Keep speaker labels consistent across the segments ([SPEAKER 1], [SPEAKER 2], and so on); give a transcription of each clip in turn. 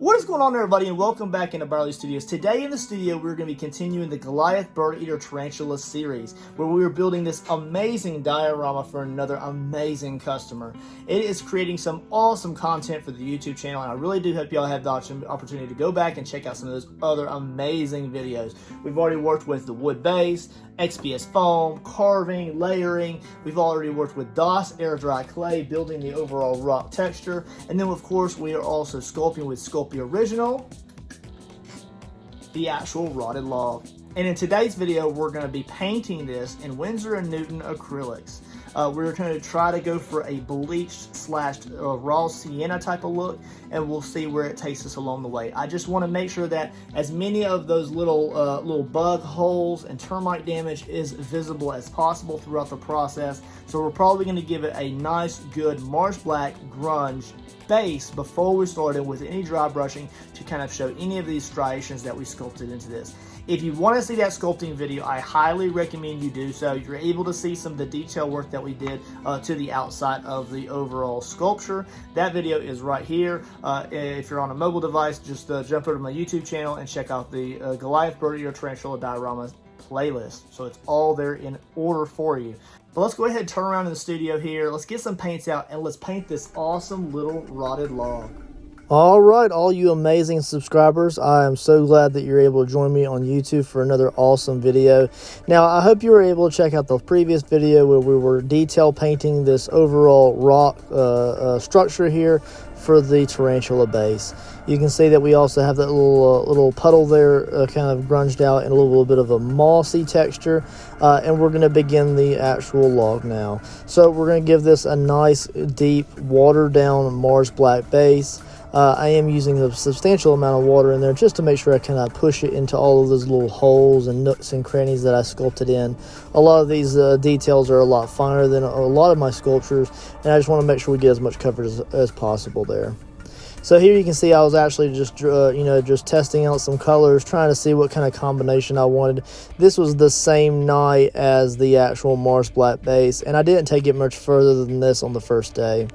[SPEAKER 1] What is going on, everybody, and welcome back into ByerlyStudios. Today in the studio, we're going to be continuing the Goliath Birdeater Tarantula series, where we are building this amazing diorama for another amazing customer. It is creating some awesome content for the YouTube channel, and I really do hope y'all have the opportunity to go back and check out some of those other amazing videos. We've already worked with the wood base, XPS foam, carving, layering. We've already worked with DOS, air dry clay, building the overall rock texture, and then of course we are also sculpting with Sculpted Original, the actual rotted log. And in today's video, we're going to be painting this in Winsor & Newton acrylics. We're going to try to go for a bleached / raw sienna type of look, and we'll see where it takes us along the way. I just want to make sure that as many of those little bug holes and termite damage is visible as possible throughout the process. So we're probably going to give it a nice, good marsh black grunge base before we started with any dry brushing to kind of show any of these striations that we sculpted into this. If you want to see that sculpting video, I highly recommend you do so. You're able to see some of the detail work that we did to the outside of the overall sculpture. That video is right here. If you're on a mobile device, just jump over to my YouTube channel and check out the Goliath Birdeater Tarantula diorama playlist. So it's all there in order for you. But let's go ahead and turn around in the studio here. Let's get some paints out and let's paint this awesome little rotted log. All right, all you amazing subscribers, I am so glad that you're able to join me on YouTube for another awesome video. Now, I hope you were able to check out the previous video where we were detail painting this overall rock structure here for the tarantula base. You can see that we also have that little puddle there kind of grunged out and a little bit of a mossy texture, and we're going to begin the actual log now. So we're going to give this a nice, deep, watered down marsh black base. I am using a substantial amount of water in there just to make sure I kind of push it into all of those little holes and nooks and crannies that I sculpted in. A lot of these details are a lot finer than a lot of my sculptures, and I just want to make sure we get as much coverage as possible there. So here you can see I was actually just, just testing out some colors, trying to see what kind of combination I wanted. This was the same night as the actual marsh black base, and I didn't take it much further than this on the first day.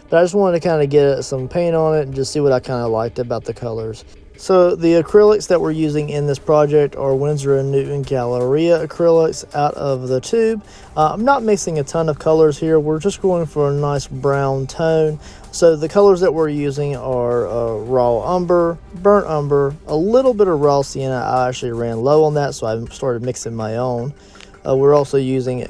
[SPEAKER 1] But I just wanted to kind of get some paint on it and just see what I kind of liked about the colors. So the acrylics that we're using in this project are Winsor & Newton Galleria acrylics out of the tube. I'm not mixing a ton of colors here. We're just going for a nice brown tone. So the colors that we're using are raw umber, burnt umber, a little bit of raw sienna. I actually ran low on that, so I started mixing my own. We're also using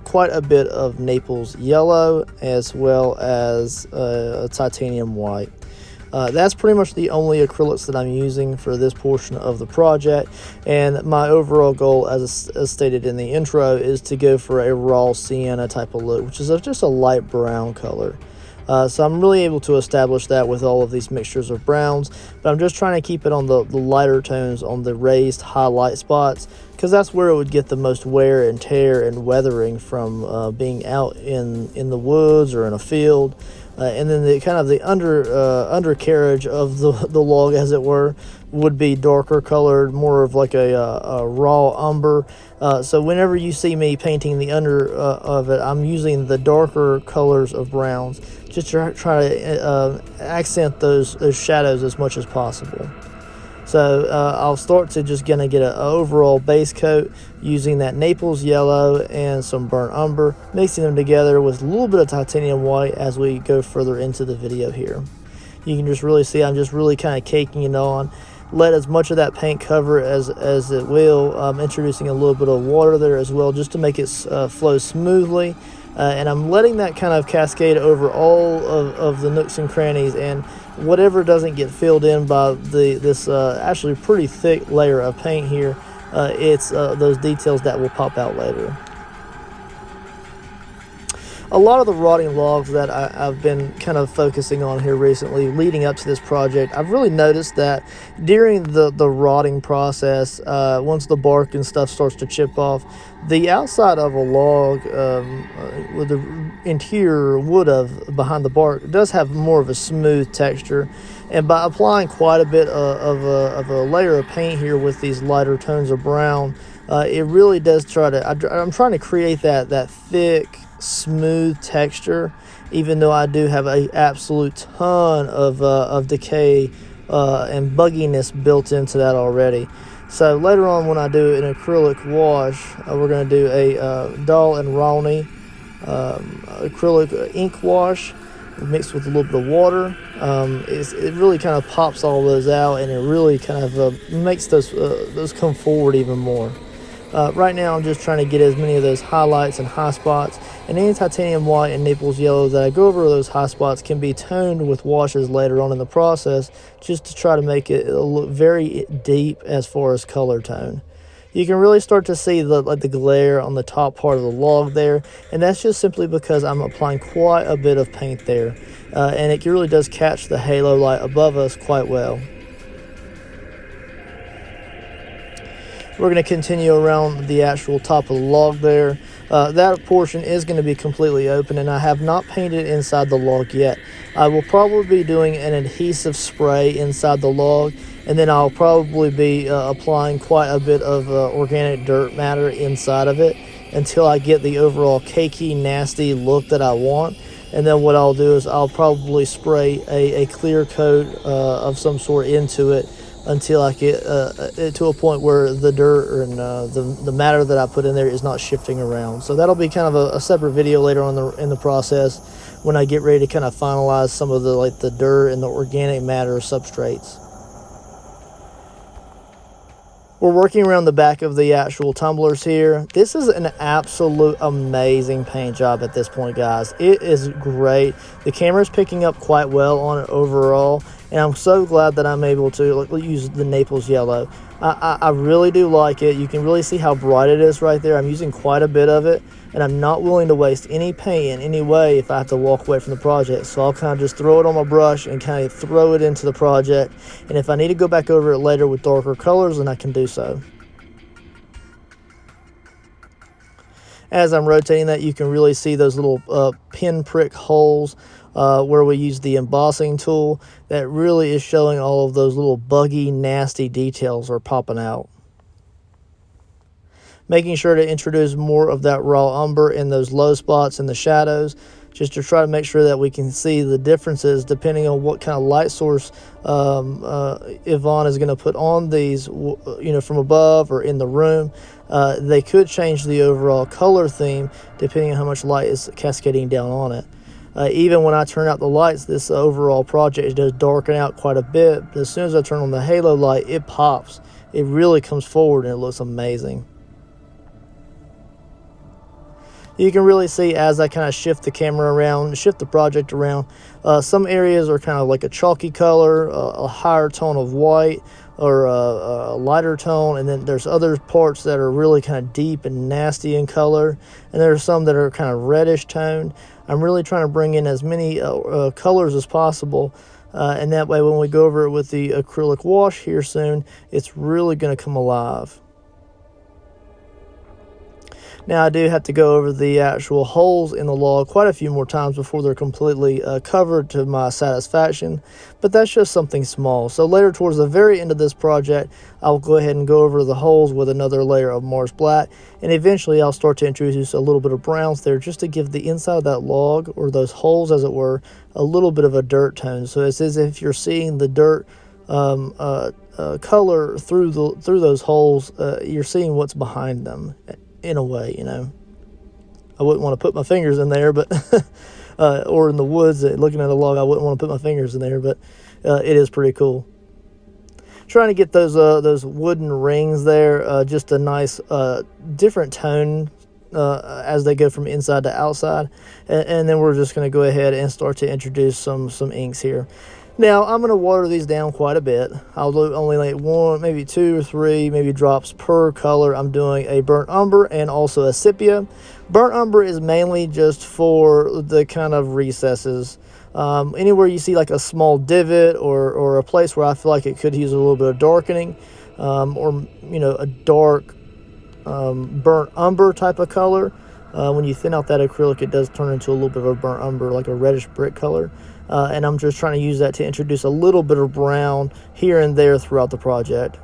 [SPEAKER 1] quite a bit of Naples yellow as well as a titanium white. That's pretty much the only acrylics that I'm using for this portion of the project, and my overall goal, as stated in the intro, is to go for a raw sienna type of look, which is just a light brown color. So I'm really able to establish that with all of these mixtures of browns, but I'm just trying to keep it on the lighter tones on the raised highlight spots, because that's where it would get the most wear and tear and weathering from being out in the woods or in a field. And then the kind of the undercarriage of the log, as it were, would be darker colored, more of like a raw umber. So whenever you see me painting the under of it, I'm using the darker colors of browns just to try to accent those shadows as much as possible. So I'll start to just gonna get an overall base coat using that Naples yellow and some burnt umber, mixing them together with a little bit of titanium white as we go further into the video here. You can just really see I'm just really kind of caking it on. Let as much of that paint cover as it will. I'm introducing a little bit of water there as well just to make it flow smoothly. And I'm letting that kind of cascade over all of the nooks and crannies, and whatever doesn't get filled in by this actually pretty thick layer of paint here, it's those details that will pop out later. A lot of the rotting logs that I've been kind of focusing on here recently leading up to this project, I've really noticed that during the rotting process, once the bark and stuff starts to chip off, the outside of a log with the interior wood behind the bark does have more of a smooth texture. And by applying quite a bit of a layer of paint here with these lighter tones of brown, it really does I'm trying to create that thick, smooth texture, even though I do have a absolute ton of decay and bugginess built into that already. So later on, when I do an acrylic wash, we're going to do a Dahl and Rowney acrylic ink wash mixed with a little bit of water. It really kind of pops all those out, and it really kind of makes those come forward even more. Right now I'm just trying to get as many of those highlights and high spots, and any titanium white and Naples yellow that I go over those high spots can be toned with washes later on in the process, just to try to make it look very deep as far as color tone. You can really start to see the glare on the top part of the log there, and that's just simply because I'm applying quite a bit of paint there, and it really does catch the halo light above us quite well. We're going to continue around the actual top of the log there. That portion is going to be completely open, and I have not painted inside the log yet. I will probably be doing an adhesive spray inside the log, and then I'll probably be applying quite a bit of organic dirt matter inside of it until I get the overall cakey, nasty look that I want. And then what I'll do is I'll probably spray a clear coat of some sort into it until I get to a point where the dirt and the matter that I put in there is not shifting around. So that'll be kind of a separate video later on in the process when I get ready to kind of finalize some of the dirt and the organic matter substrates. We're working around the back of the actual tumblers here. This is an absolute amazing paint job at this point, guys. It is great. The camera's picking up quite well on it overall, and I'm so glad that I'm able to use the Naples yellow. I really do like it. You can really see how bright it is right there. I'm using quite a bit of it, and I'm not willing to waste any paint in any way if I have to walk away from the project. So I'll kind of just throw it on my brush and kind of throw it into the project. And if I need to go back over it later with darker colors, then I can do so. As I'm rotating that, you can really see those little pinprick holes where we use the embossing tool. That really is showing all of those little buggy, nasty details are popping out. Making sure to introduce more of that raw umber in those low spots in the shadows, just to try to make sure that we can see the differences depending on what kind of light source Yvonne is going to put on these, from above or in the room. They could change the overall color theme depending on how much light is cascading down on it. Even when I turn out the lights, this overall project does darken out quite a bit. But as soon as I turn on the halo light, it pops. It really comes forward and it looks amazing. You can really see as I kind of shift the camera around, shift the project around, some areas are kind of like a chalky color, a higher tone of white, or a lighter tone, and then there's other parts that are really kind of deep and nasty in color, and there's some that are kind of reddish toned. I'm really trying to bring in as many colors as possible, and that way when we go over it with the acrylic wash here soon, it's really going to come alive. Now I do have to go over the actual holes in the log quite a few more times before they're completely covered to my satisfaction, but that's just something small. So later towards the very end of this project, I'll go ahead and go over the holes with another layer of Mars Black, and eventually I'll start to introduce a little bit of browns there just to give the inside of that log, or those holes as it were, a little bit of a dirt tone. So it's as if you're seeing the dirt color through those holes. You're seeing what's behind them. In a way, I wouldn't want to put my fingers in there, but or in the woods looking at a log, I wouldn't want to put my fingers in there, but it is pretty cool. Trying to get those wooden rings there, just a nice different tone as they go from inside to outside, and then we're just going to go ahead and start to introduce some inks here. Now, I'm going to water these down quite a bit. I'll do only like one, maybe two or three, maybe drops per color. I'm doing a burnt umber and also a sepia. Burnt umber is mainly just for the kind of recesses. Anywhere you see like a small divot or a place where I feel like it could use a little bit of darkening, or a dark burnt umber type of color. When you thin out that acrylic, it does turn into a little bit of a burnt umber, like a reddish brick color. And I'm just trying to use that to introduce a little bit of brown here and there throughout the project.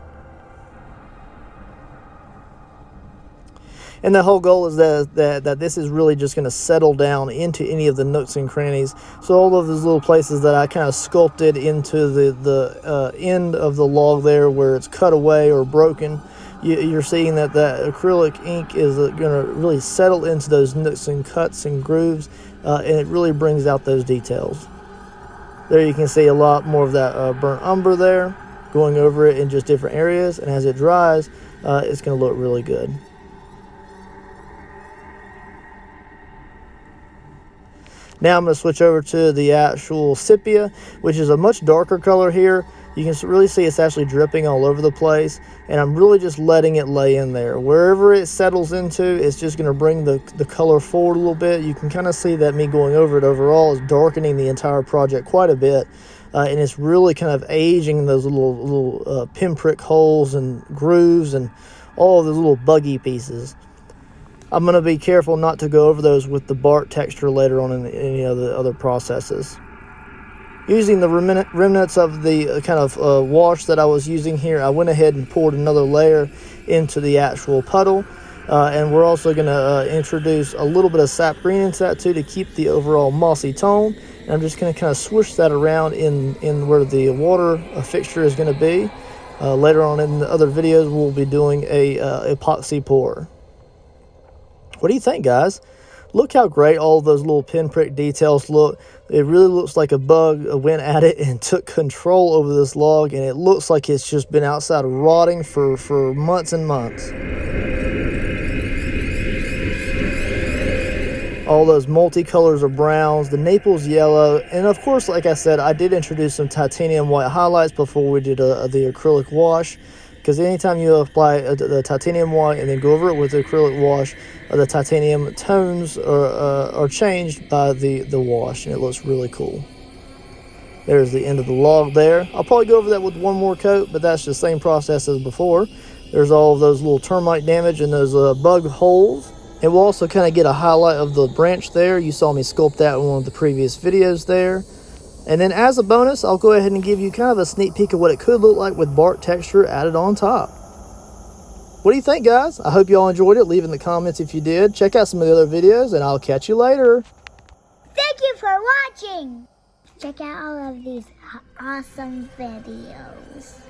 [SPEAKER 1] And the whole goal is that this is really just going to settle down into any of the nooks and crannies. So all of those little places that I kind of sculpted into the end of the log there where it's cut away or broken, you're seeing that acrylic ink is going to really settle into those nooks and cuts and grooves, and it really brings out those details. There you can see a lot more of that burnt umber there, going over it in just different areas, and as it dries, it's going to look really good. Now I'm going to switch over to the actual sepia, which is a much darker color here. You can really see it's actually dripping all over the place, and I'm really just letting it lay in there. Wherever it settles into, it's just going to bring the color forward a little bit. You can kind of see that me going over it overall is darkening the entire project quite a bit, and it's really kind of aging those little pinprick holes and grooves and all of those little buggy pieces. I'm going to be careful not to go over those with the bark texture later on in any of the other processes. Using the remnants of the kind of wash that I was using here, I went ahead and poured another layer into the actual puddle. And we're also going to introduce a little bit of sap green into that too to keep the overall mossy tone. And I'm just going to kind of swish that around in where the water fixture is going to be. Later on in the other videos, we'll be doing a epoxy pour. What do you think, guys? Look how great all those little pinprick details look. It really looks like a bug went at it and took control over this log, and it looks like it's just been outside rotting for months and months. All those multicolors of browns, the Naples yellow, and of course, like I said, I did introduce some titanium white highlights before we did the acrylic wash. Because anytime you apply the titanium white and then go over it with the acrylic wash, the titanium tones are changed by the wash, and it looks really cool. There's the end of the log there. I'll probably go over that with one more coat, but that's the same process as before. There's all of those little termite damage and those bug holes. And we'll also kind of get a highlight of the branch there. You saw me sculpt that in one of the previous videos there. And then as a bonus, I'll go ahead and give you kind of a sneak peek of what it could look like with bark texture added on top. What do you think, guys? I hope you all enjoyed it. Leave in the comments if you did. Check out some of the other videos, and I'll catch you later.
[SPEAKER 2] Thank you for watching. Check out all of these awesome videos.